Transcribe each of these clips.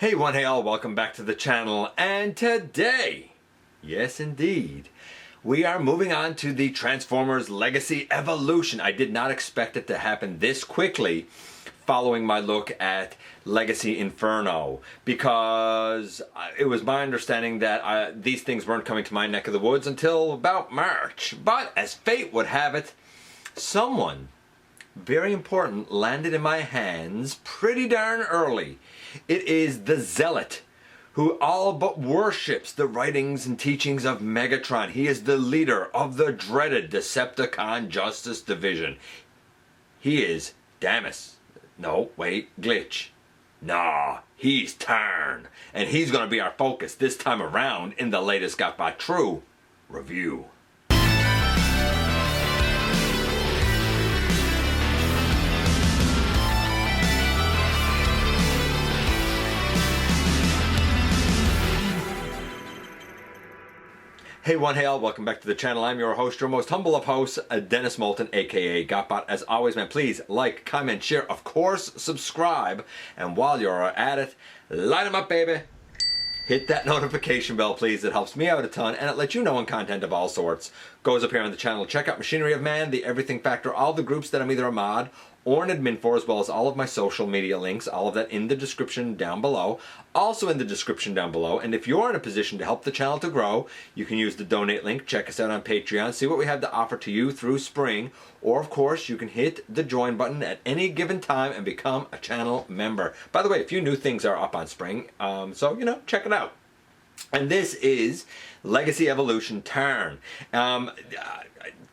Hey one, hey all, welcome back to the channel, and today, yes indeed, we are moving on to the Transformers Legacy Evolution. I did not expect it to happen this quickly following my look at Legacy Inferno, because it was my understanding that these things weren't coming to my neck of the woods until about March. But as fate would have it, someone very important landed in my hands pretty darn early. It is the Zealot, who all but worships the writings and teachings of Megatron. He is the leader of the dreaded Decepticon Justice Division. He is Damus. No, wait, Glitch. Nah, he's Tarn. And he's going to be our focus this time around in the latest GotBot True review. Hey one, hey all, welcome back to the channel. I'm your host, your most humble of hosts, Dennis Moulton, aka GotBot. As always, man, please like, comment, share, of course, subscribe. And while you're at it, light 'em up, baby. Hit that notification bell, please. It helps me out a ton, and it lets you know when content of all sorts goes up here on the channel. Check out Machinery of Man, The Everything Factor, all the groups that I'm either a mod or an admin for, as well as all of my social media links, all of that in the description down below. Also in the description down below, and if you're in a position to help the channel to grow, you can use the donate link. Check us out on Patreon, see what we have to offer to you through spring, or of course you can hit the join button at any given time and become a channel member. By the way, a few new things are up on spring, so you know, check it out. And this is Legacy Evolution Tarn.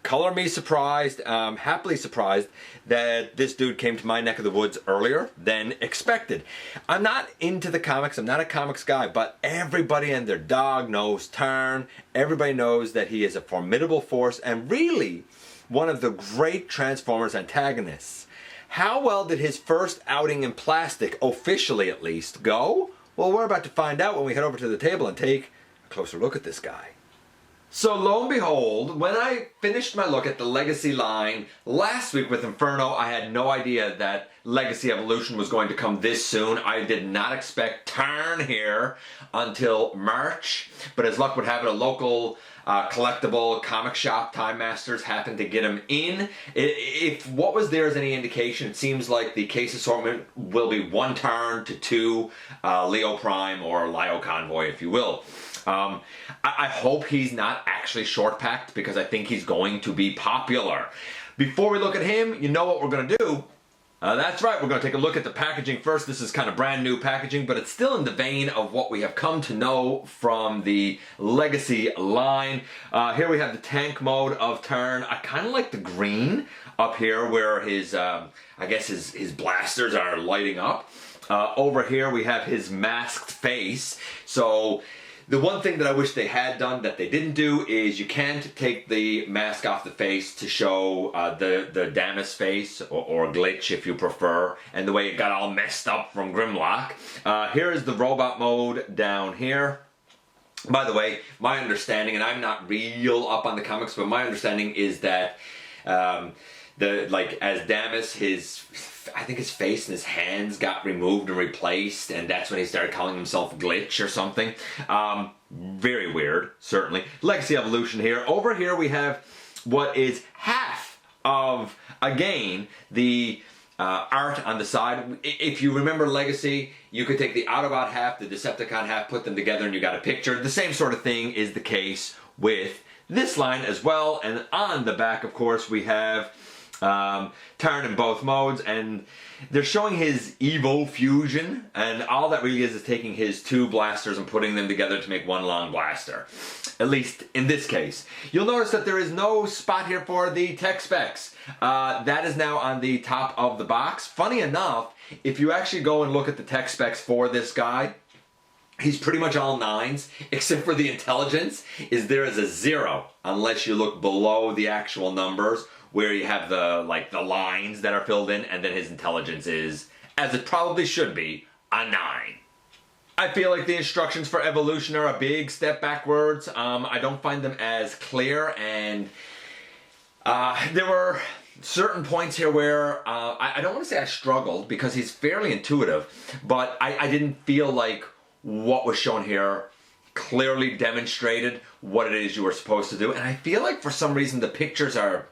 Color me surprised, happily surprised that this dude came to my neck of the woods earlier than expected. I'm not into the comics, I'm not a comics guy, but everybody and their dog knows Tarn. Everybody knows that he is a formidable force and really one of the great Transformers antagonists. How well did his first outing in plastic, officially at least, go? Well, we're about to find out when we head over to the table and take a closer look at this guy. So lo and behold, when I finished my look at the Legacy line last week with Inferno, I had no idea that Legacy Evolution was going to come this soon. I did not expect Tarn here until March, but as luck would have it, a local collectible comic shop, Time Masters, happened to get him in. If what was there is any indication, it seems like the case assortment will be 1 Tarn to 2 Leo Prime or Lio Convoy, if you will. I hope he's not actually short packed, because I think he's going to be popular. Before we look at him, you know what we're going to do. That's right, we're going to take a look at the packaging first. This is kind of brand new packaging, but it's still in the vein of what we have come to know from the Legacy line. Here we have the tank mode of Tarn. I kind of like the green up here where his, I guess his blasters are lighting up. Over here we have his masked face. So the one thing that I wish they had done that they didn't do is you can't take the mask off the face to show the Damus face, or Glitch if you prefer, and the way it got all messed up from Grimlock. Here is the robot mode down here. By the way, my understanding, and I'm not real up on the comics, but my understanding is that as Damus, I think his face and his hands got removed and replaced, and that's when he started calling himself Glitch or something. Very weird, certainly. Legacy Evolution here. Over here we have what is half of, again, the art on the side. If you remember Legacy, you could take the Autobot half, the Decepticon half, put them together, and you got a picture. The same sort of thing is the case with this line as well. And on the back, of course, we have Tarn in both modes, and they're showing his Evo fusion, and all that really is taking his 2 blasters and putting them together to make one long blaster, at least in this case. You'll notice that there is no spot here for the tech specs. That is now on the top of the box. Funny enough, if you actually go and look at the tech specs for this guy, he's pretty much all 9s, except for the intelligence there is a 0, unless you look below the actual numbers, where you have the lines that are filled in, and then his intelligence is, as it probably should be, a 9. I feel like the instructions for Evolution are a big step backwards. I don't find them as clear, and there were certain points here where I don't want to say I struggled because he's fairly intuitive, but I didn't feel like what was shown here clearly demonstrated what it is you were supposed to do. And I feel like for some reason the pictures are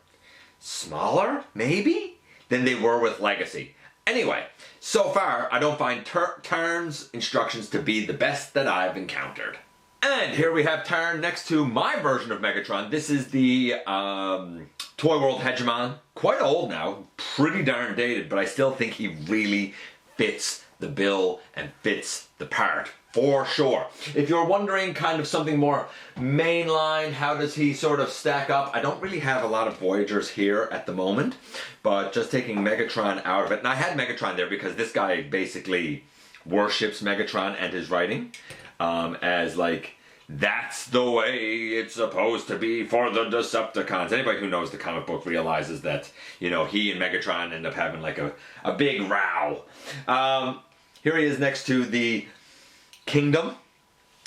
smaller, maybe, than they were with Legacy. Anyway, so far I don't find Tarn's instructions to be the best that I've encountered. And here we have Tarn next to my version of Megatron. This is the Toy World Hegemon. Quite old now, pretty darn dated, but I still think he really fits the bill and fits the part, for sure. If you're wondering kind of something more mainline, how does he sort of stack up? I don't really have a lot of Voyagers here at the moment, but just taking Megatron out of it. And I had Megatron there because this guy basically worships Megatron and his writing as like, that's the way it's supposed to be for the Decepticons. Anybody who knows the comic book realizes that, you know, he and Megatron end up having like a big row. Here he is next to the Kingdom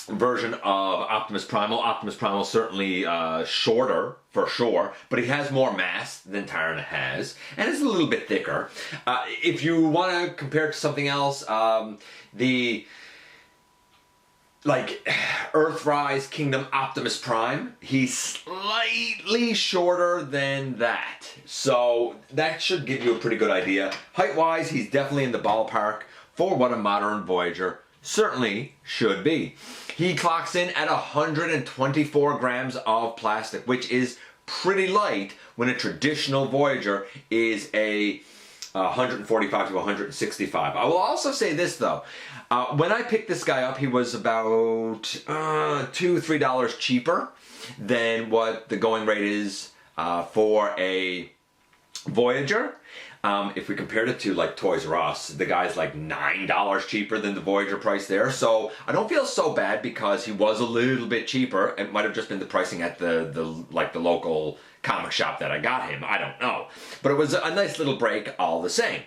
version of Optimus Primal. Optimus Primal certainly shorter, for sure, but he has more mass than Tarn has, and it's a little bit thicker. If you want to compare it to something else, the like Earthrise Kingdom Optimus Prime, he's slightly shorter than that. So that should give you a pretty good idea. Height-wise, he's definitely in the ballpark for what a modern Voyager certainly should be. He clocks in at 124 grams of plastic, which is pretty light when a traditional Voyager is a 145 to 165. I will also say this though. When I picked this guy up, he was about $2-3 cheaper than what the going rate is for a Voyager. If we compared it to like Toys R Us, the guy's like $9 cheaper than the Voyager price there. So I don't feel so bad because he was a little bit cheaper. It might have just been the pricing at the local comic shop that I got him. I don't know. But it was a nice little break all the same.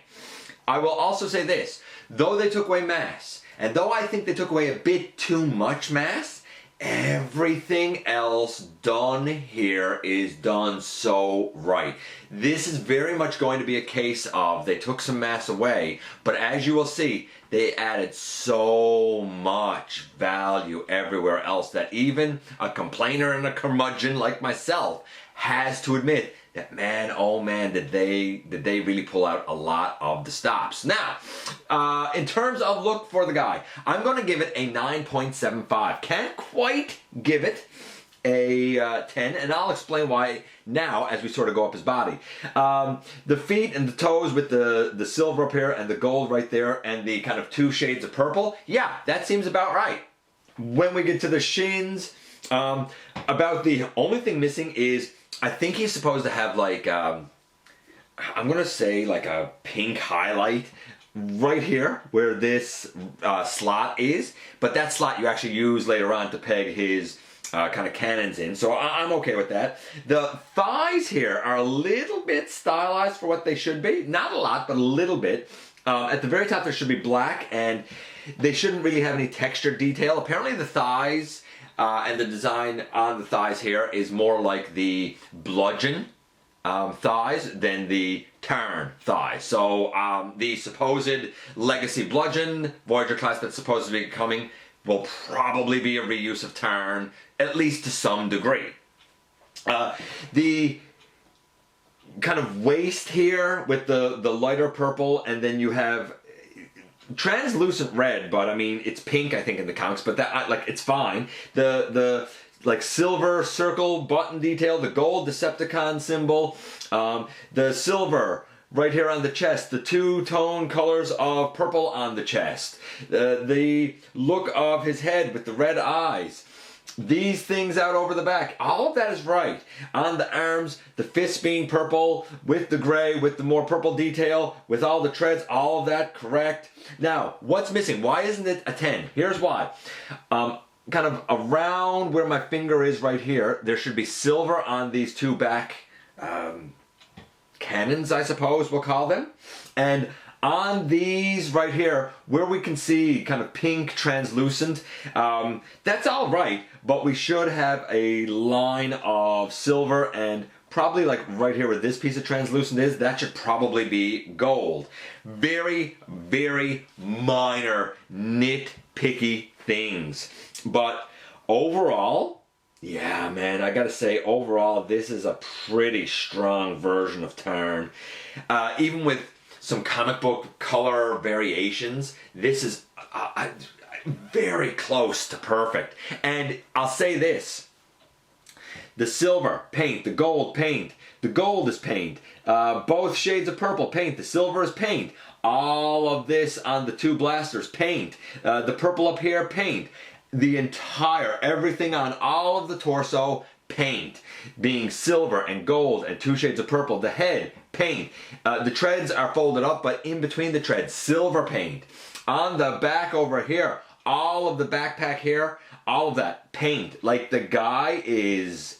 I will also say this. Though they took away mass, and though I think they took away a bit too much mass, everything else done here is done so right. This is very much going to be a case of they took some mass away, but as you will see, they added so much value everywhere else that even a complainer and a curmudgeon like myself has to admit that, man, oh man, did they really pull out a lot of the stops. Now, in terms of look for the guy, I'm going to give it a 9.75. Can't quite give it a 10, and I'll explain why now as we sort of go up his body. The feet and the toes with the silver up here and the gold right there and the kind of 2 shades of purple, yeah, that seems about right. When we get to the shins, about the only thing missing is I think he's supposed to have like, I'm going to say like a pink highlight right here where this slot is, but that slot you actually use later on to peg his kind of cannons in, so I'm okay with that. The thighs here are a little bit stylized for what they should be. Not a lot, but a little bit. At the very top there should be black, and they shouldn't really have any texture detail. Apparently the thighs and the design on the thighs here is more like the Bludgeon thighs than the Tarn thighs. So the supposed Legacy Bludgeon Voyager class that's supposed to be coming will probably be a reuse of Tarn, at least to some degree. The kind of waist here with the lighter purple, and then you have translucent red, but I mean it's pink I think in the comics, but that like it's fine. The like silver circle button detail, the gold Decepticon symbol, the silver right here on the chest, the 2-tone colors of purple on the chest, the look of his head with the red eyes, these things out over the back, all of that is right. On the arms, the fists being purple with the gray, with the more purple detail, with all the treads, all of that correct. Now, what's missing? Why isn't it a 10? Here's why. Kind of around where my finger is right here, there should be silver on these 2 back cannons, I suppose we'll call them. And on these right here, where we can see kind of pink translucent, that's all right, but we should have a line of silver and probably like right here where this piece of translucent is, that should probably be gold. Very, very minor, nitpicky things. But overall, yeah, man, I gotta say, overall, this is a pretty strong version of Tarn. Even with some comic book color variations, this is very close to perfect. And I'll say this. The silver, paint. The gold, paint. The gold is paint. Both shades of purple, paint. The silver is paint. All of this on the two blasters, paint. The purple up here, paint. The entire, everything on all of the torso, paint. Being silver and gold and two shades of purple. The head, paint. The treads are folded up, but in between the treads, silver paint. On the back over here, all of the backpack here, all of that, paint. Like the guy is...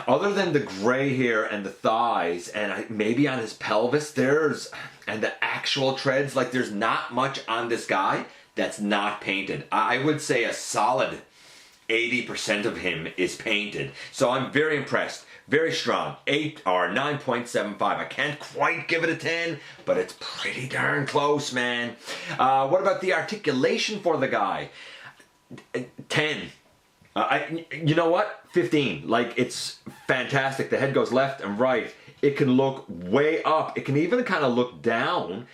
Other than the gray here and the thighs and maybe on his pelvis, and the actual treads, like there's not much on this guy that's not painted. I would say a solid 80% of him is painted. So I'm very impressed. Very strong. 8 or 9.75. I can't quite give it a 10, but it's pretty darn close, man. What about the articulation for the guy? 10. You know what? 15. Like, it's fantastic. The head goes left and right. It can look way up. It can even kind of look down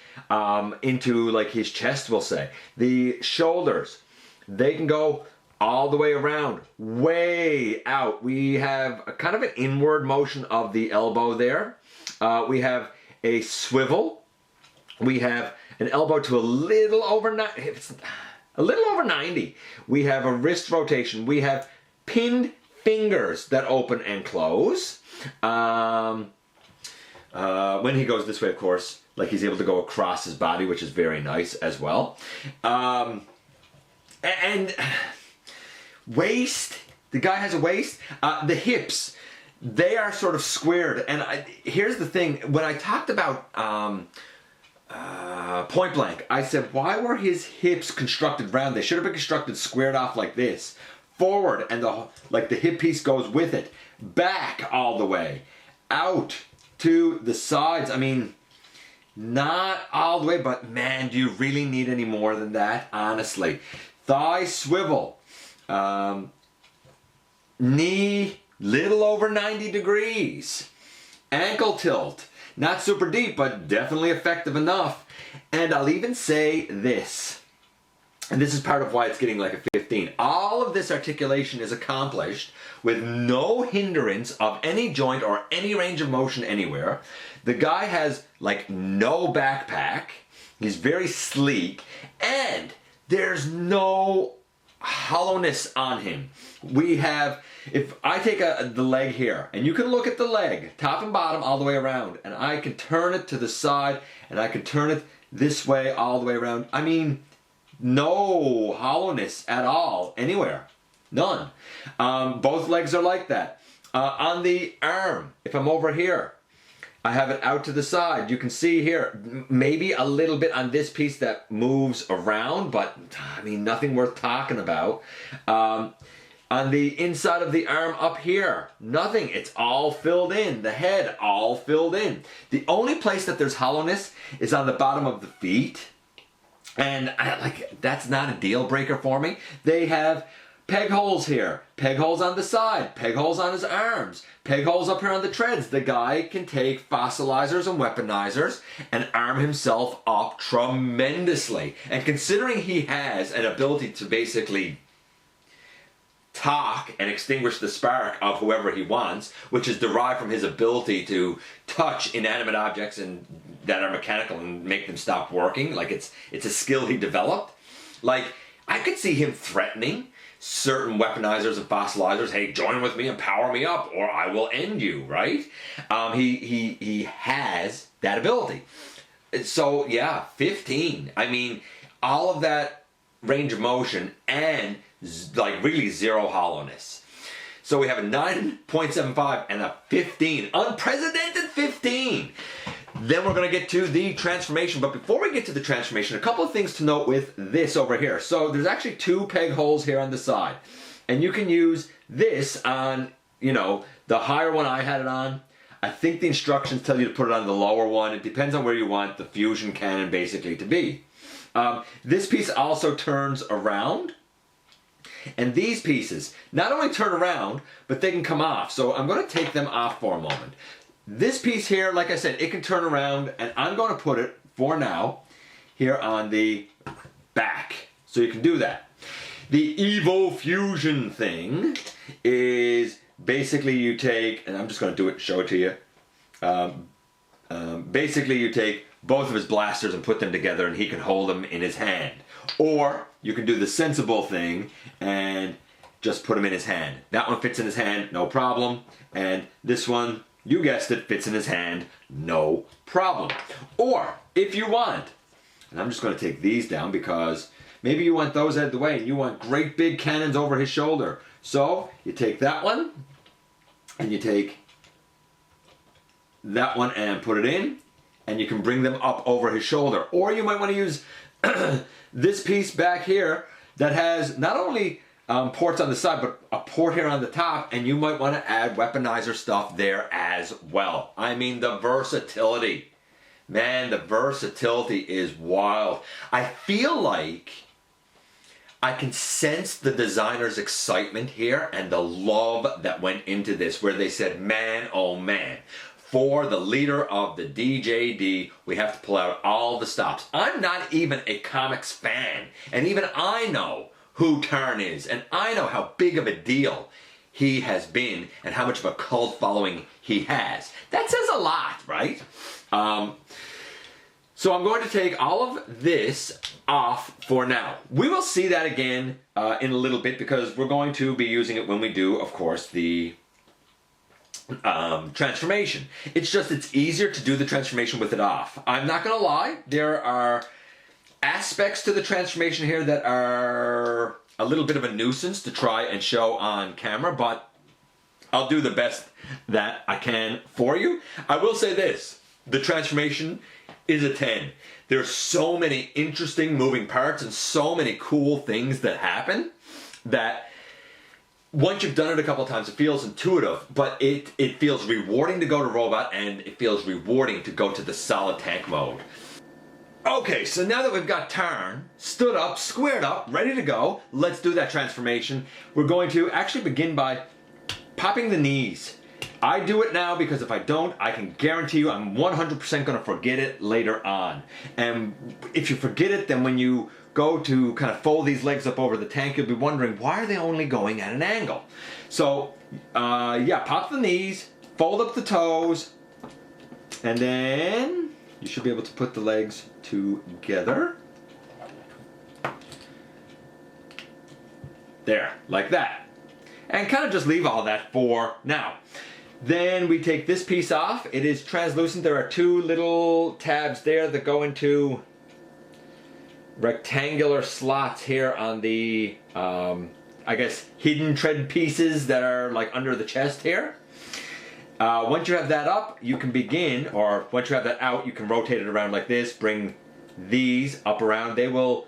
into like his chest, we'll say. The shoulders, they can go all the way around, way out. We have a kind of an inward motion of the elbow there. We have a swivel. We have an elbow to a little over 90. We have a wrist rotation. We have pinned fingers that open and close. When he goes this way, of course, like he's able to go across his body, which is very nice as well. And waist, the guy has a waist. The hips, they are sort of squared. And here's the thing, when I talked about Point Blank, I said, why were his hips constructed round? They should have been constructed squared off like this. Forward, and the hip piece goes with it. Back all the way. Out to the sides. I mean, not all the way, but man, do you really need any more than that? Honestly. Thigh swivel. Knee, little over 90 degrees. Ankle tilt. Not super deep, but definitely effective enough. And I'll even say this. And this is part of why it's getting like a 15. All of this articulation is accomplished with no hindrance of any joint or any range of motion anywhere. The guy has like no backpack. He's very sleek. And there's no hollowness on him. We have, if I take the leg here, and you can look at the leg, top and bottom, all the way around, and I can turn it to the side, and I can turn it this way, all the way around. I mean, no hollowness at all, anywhere. None. Both legs are like that. On the arm, if I'm over here, I have it out to the side. You can see here, maybe a little bit on this piece that moves around, but I mean, nothing worth talking about. On the inside of the arm up here, nothing. It's all filled in. The head, all filled in. The only place that there's hollowness is on the bottom of the feet. And that's not a deal breaker for me. They have peg holes here, peg holes on the side, peg holes on his arms, peg holes up here on the treads. The guy can take fossilizers and weaponizers and arm himself up tremendously. And considering he has an ability to basically talk and extinguish the spark of whoever he wants, which is derived from his ability to touch inanimate objects and that are mechanical and make them stop working, like it's a skill he developed. Like, I could see him threatening certain weaponizers and fossilizers, hey, join with me and power me up or I will end you, right? He has that ability. So yeah, 15. I mean, all of that range of motion and like really zero hollowness. So we have a 9.75 and a 15. Unprecedented 15. Then we're going to get to the transformation. But before we get to the transformation, a couple of things to note with this over here. So there's actually two peg holes here on the side. And you can use this on, you know, the higher one I had it on. I think the instructions tell you to put it on the lower one. It depends on where you want the fusion cannon basically to be. This piece also turns around. And these pieces not only turn around, but they can come off. So I'm going to take them off for a moment. This piece here, like I said, it can turn around, and I'm going to put it, for now, here on the back. So you can do that. The Evo Fusion thing is basically you take, and I'm just going to do it, show it to you. Basically you take both of his blasters and put them together, and he can hold them in his hand. Or you can do the sensible thing and just put them in his hand. That one fits in his hand, no problem. And this one, you guessed it, fits in his hand, no problem. Or if you want, and I'm just going to take these down because maybe you want those out of the way and you want great big cannons over his shoulder. So you take that one and you take that one and put it in, and you can bring them up over his shoulder. Or you might want to use this piece back here that has not only ports on the side, but a port here on the top, and you might want to add weaponizer stuff there as well. I mean, the versatility. Man, the versatility is wild. I feel like I can sense the designer's excitement here and the love that went into this, where they said, man, oh man, for the leader of the DJD, we have to pull out all the stops. I'm not even a comics fan, and even I know who Tarn is, and I know how big of a deal he has been and how much of a cult following he has. That says a lot, right? So I'm going to take all of this off for now. We will see that again in a little bit, because we're going to be using it when we do, of course, the transformation. It's easier to do the transformation with it off. I'm not gonna lie, there are aspects to the transformation here that are a little bit of a nuisance to try and show on camera, but I'll do the best that I can for you. I will say this, the transformation is a 10. There's so many interesting moving parts and so many cool things that happen that once you've done it a couple of times, it feels intuitive, but it feels rewarding to go to robot, and it feels rewarding to go to the solid tank mode. Okay, so now that we've got Tarn stood up, squared up, ready to go, let's do that transformation. We're going to actually begin by popping the knees. I do it now because if I don't, I can guarantee you I'm 100% going to forget it later on. And if you forget it, then when you go to kind of fold these legs up over the tank, you'll be wondering, why are they only going at an angle? So, yeah, pop the knees, fold up the toes, and then you should be able to put the legs together. There, like that. And kind of just leave all that for now. Then we take this piece off. It is translucent. There are two little tabs there that go into rectangular slots here on the, I guess, hidden tread pieces that are like under the chest here. Once you have that up, you can begin, or once you have that out, you can rotate it around like this, bring these up around. They will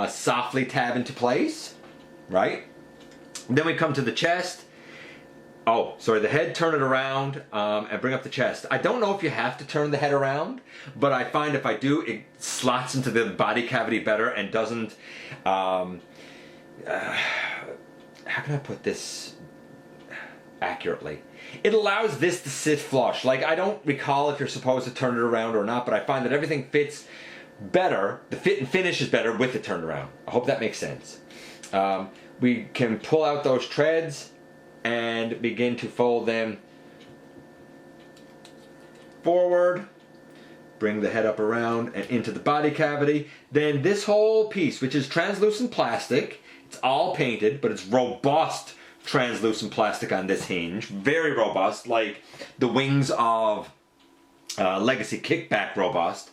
softly tab into place, right? Then we come to the chest. Oh, sorry, the head, turn it around and bring up the chest. I don't know if you have to turn the head around, but I find if I do, it slots into the body cavity better and doesn't, how can I put this accurately? It allows this to sit flush. Like, I don't recall if you're supposed to turn it around or not, but I find that everything fits better, the fit and finish is better with it turned around. I hope that makes sense. We can pull out those treads and begin to fold them forward, bring the head up around and into the body cavity. Then this whole piece, which is translucent plastic, it's all painted, but it's robust translucent plastic on this hinge, very robust, like the wings of Legacy Kickback robust.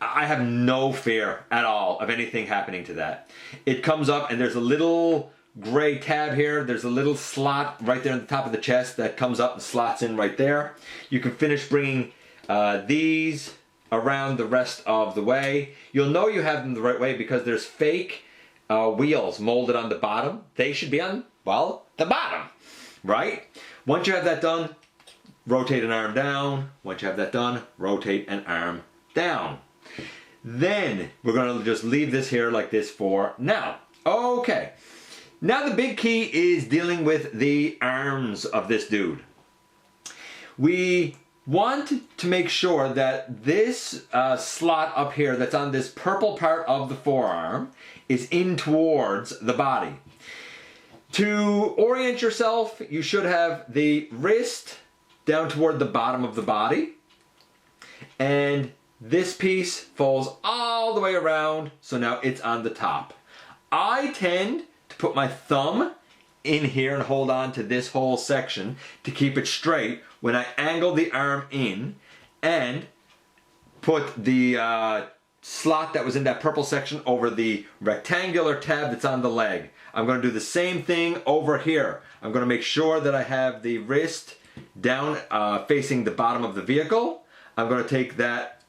I have no fear at all of anything happening to that. It comes up and there's a little gray tab here. There's a little slot right there on the top of the chest that comes up and slots in right there. You can finish bringing these around the rest of the way. You'll know you have them the right way because there's fake wheels molded on the bottom. They should be on, well, the bottom, right? Once you have that done, rotate an arm down. Once you have that done, rotate an arm down. Then we're going to just leave this here like this for now. Okay. Now the big key is dealing with the arms of this dude. We want to make sure that this slot up here that's on this purple part of the forearm is in towards the body. To orient yourself, you should have the wrist down toward the bottom of the body, and this piece folds all the way around, so now it's on the top. I tend to put my thumb in here and hold on to this whole section to keep it straight when I angle the arm in and put the slot that was in that purple section over the rectangular tab that's on the leg. I'm going to do the same thing over here. I'm going to make sure that I have the wrist down facing the bottom of the vehicle. I'm going to take that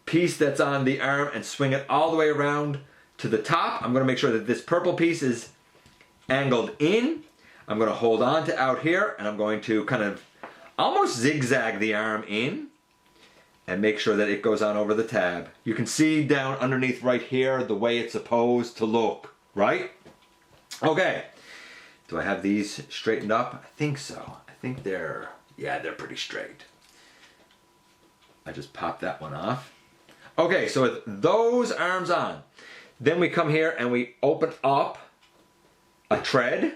piece that's on the arm and swing it all the way around to the top. I'm going to make sure that this purple piece is angled in. I'm going to hold on to out here, and I'm going to kind of almost zigzag the arm in and make sure that it goes on over the tab. You can see down underneath right here the way it's supposed to look, right? Okay. Do I have these straightened up? I think so. I think they're pretty straight. I just popped that one off. Okay, so with those arms on, then we come here and we open up a tread,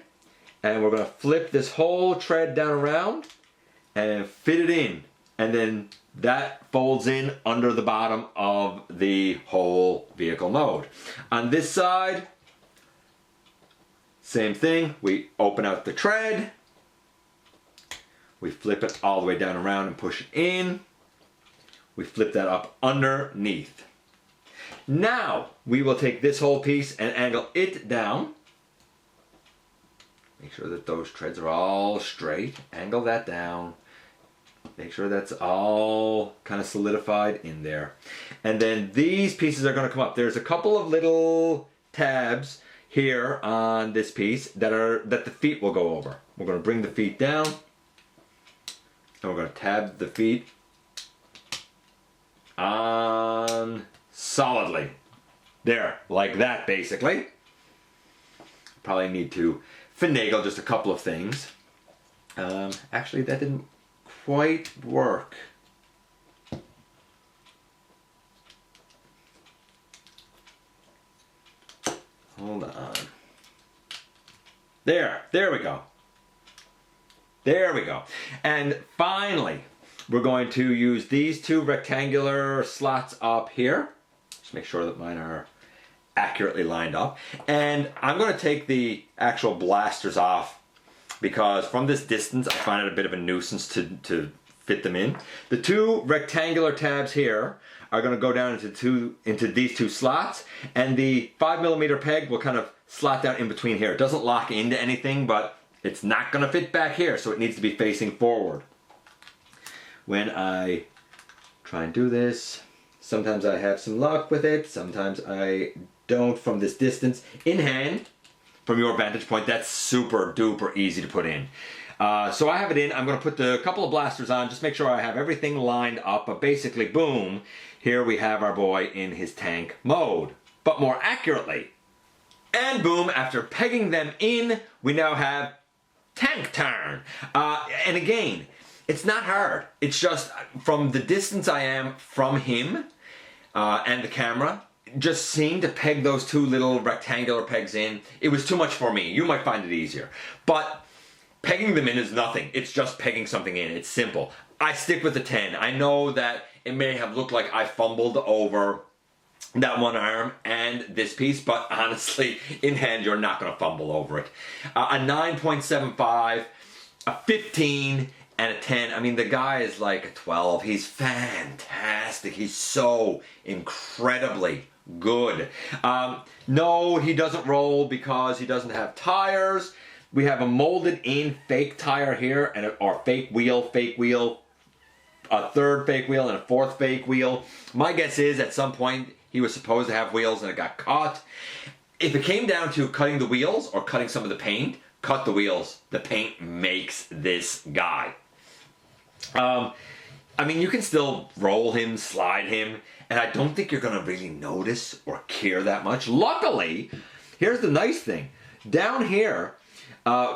and we're going to flip this whole tread down around and fit it in, and then that folds in under the bottom of the whole vehicle mode. On this side, same thing. We open out the tread, we flip it all the way down around and push it in. We flip that up underneath. Now we will take this whole piece and angle it down. Make sure that those treads are all straight. Angle that down. Make sure that's all kind of solidified in there. And then these pieces are going to come up. There's a couple of little tabs here on this piece that the feet will go over. We're going to bring the feet down, and we're going to tab the feet on solidly. There, like that basically. Probably need to finagle just a couple of things. Actually, that didn't quite work. Hold on. There we go. There we go. And finally, we're going to use these two rectangular slots up here. Just make sure that mine are accurately lined up. And I'm going to take the actual blasters off because from this distance I find it a bit of a nuisance to fit them in. The two rectangular tabs here are going to go down into these two slots, and the 5mm peg will kind of slot down in between here. It doesn't lock into anything, but it's not going to fit back here, so it needs to be facing forward. When I try and do this, sometimes I have some luck with it, sometimes I don't from this distance. In hand, from your vantage point, that's super duper easy to put in. So I have it in. I'm going to put the couple of blasters on, just make sure I have everything lined up, but basically, boom, here we have our boy in his tank mode, but more accurately. And boom, after pegging them in, we now have Tank Tarn. And again, it's not hard. It's just from the distance I am from him and the camera, just seeing to peg those two little rectangular pegs in, it was too much for me. You might find it easier. But pegging them in is nothing. It's just pegging something in. It's simple. I stick with the 10. I know that it may have looked like I fumbled over that one arm and this piece, but honestly, in hand, you're not going to fumble over it. A 9.75, a 15, and a 10. I mean, the guy is like a 12. He's fantastic. He's so incredibly good. No, he doesn't roll because he doesn't have tires. We have a molded in fake tire here, or fake wheel, a third fake wheel and a fourth fake wheel. My guess is at some point he was supposed to have wheels and it got caught. If it came down to cutting the wheels or cutting some of the paint, cut the wheels. The paint makes this guy. I mean, you can still roll him, slide him, and I don't think you're going to really notice or care that much. Luckily, here's the nice thing. Down here,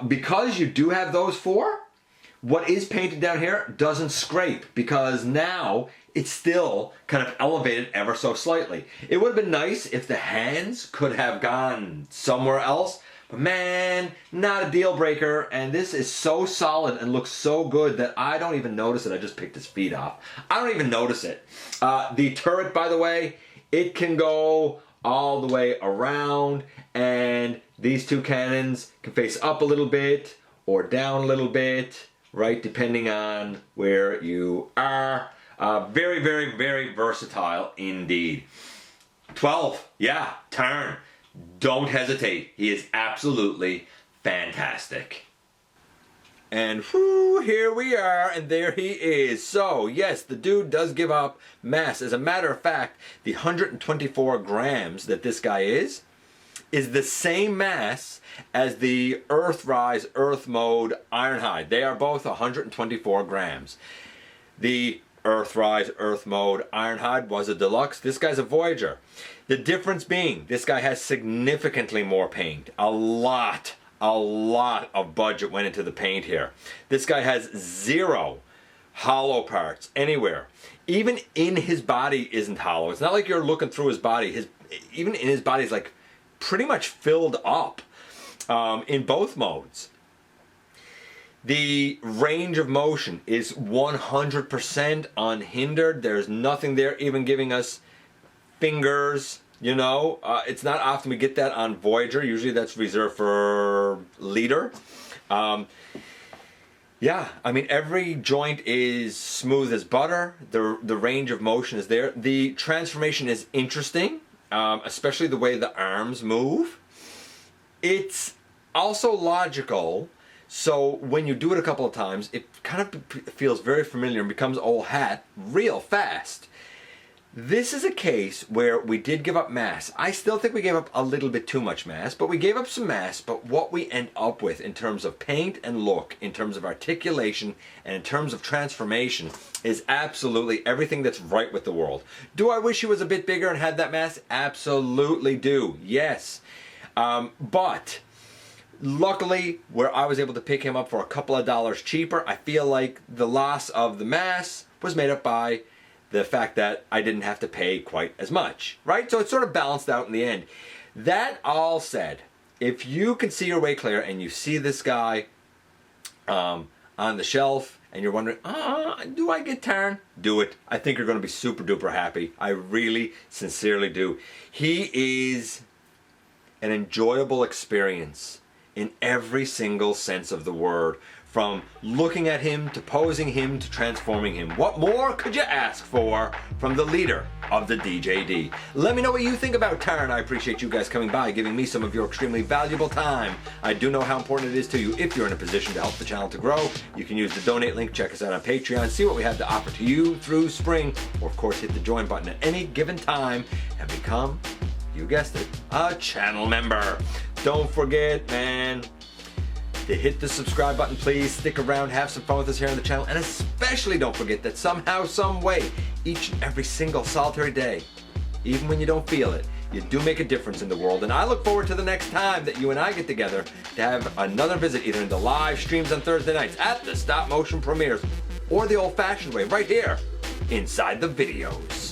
because you do have those four, what is painted down here doesn't scrape, because now it's still kind of elevated ever so slightly. It would have been nice if the hands could have gone somewhere else, but man, not a deal breaker, and this is so solid and looks so good that I don't even notice it. I just picked his feet off. I don't even notice it. The turret, by the way, it can go all the way around, and these two cannons can face up a little bit or down a little bit, right, depending on where you are. Very, very, very versatile indeed. 12, yeah, Tarn. Don't hesitate. He is absolutely fantastic. And whoo, here we are, and there he is. So, yes, the dude does give up mass. As a matter of fact, the 124 grams that this guy is the same mass as the Earthrise Earth Mode Ironhide. They are both 124 grams. The Earthrise Earth Mode Ironhide was a deluxe. This guy's a Voyager. The difference being, this guy has significantly more paint. A lot of budget went into the paint here. This guy has 0 hollow parts anywhere. Even in his body isn't hollow. It's not like you're looking through his body. Even in his body is like pretty much filled up in both modes. The range of motion is 100% unhindered. There's nothing there even giving us fingers, you know. It's not often we get that on Voyager. Usually that's reserved for leader. Yeah, I mean, every joint is smooth as butter. The range of motion is there. The transformation is interesting, especially the way the arms move. It's also logical. So when you do it a couple of times, it kind of feels very familiar and becomes old hat real fast. This is a case where we did give up mass. I still think we gave up a little bit too much mass, but we gave up some mass. But what we end up with in terms of paint and look, in terms of articulation, and in terms of transformation is absolutely everything that's right with the world. Do I wish he was a bit bigger and had that mass? Absolutely do, yes. But luckily, where I was able to pick him up for a couple of dollars cheaper, I feel like the loss of the mass was made up by the fact that I didn't have to pay quite as much, right? So it sort of balanced out in the end. That all said, if you can see your way clear and you see this guy on the shelf and you're wondering, do I get Tarn? Do it. I think you're going to be super duper happy. I really, sincerely do. He is an enjoyable experience in every single sense of the word. From looking at him, to posing him, to transforming him. What more could you ask for from the leader of the DJD? Let me know what you think about Tarn. I appreciate you guys coming by, giving me some of your extremely valuable time. I do know how important it is to you. If you're in a position to help the channel to grow, you can use the donate link, check us out on Patreon, see what we have to offer to you through spring, or of course hit the join button at any given time and become, you guessed it, a channel member. Don't forget, man, to hit the subscribe button, please. Stick around, have some fun with us here on the channel, and especially don't forget that somehow, some way, each and every single solitary day, even when you don't feel it, you do make a difference in the world. And I look forward to the next time that you and I get together to have another visit, either in the live streams on Thursday nights, at the stop motion premieres, or the old-fashioned way, right here, inside the videos.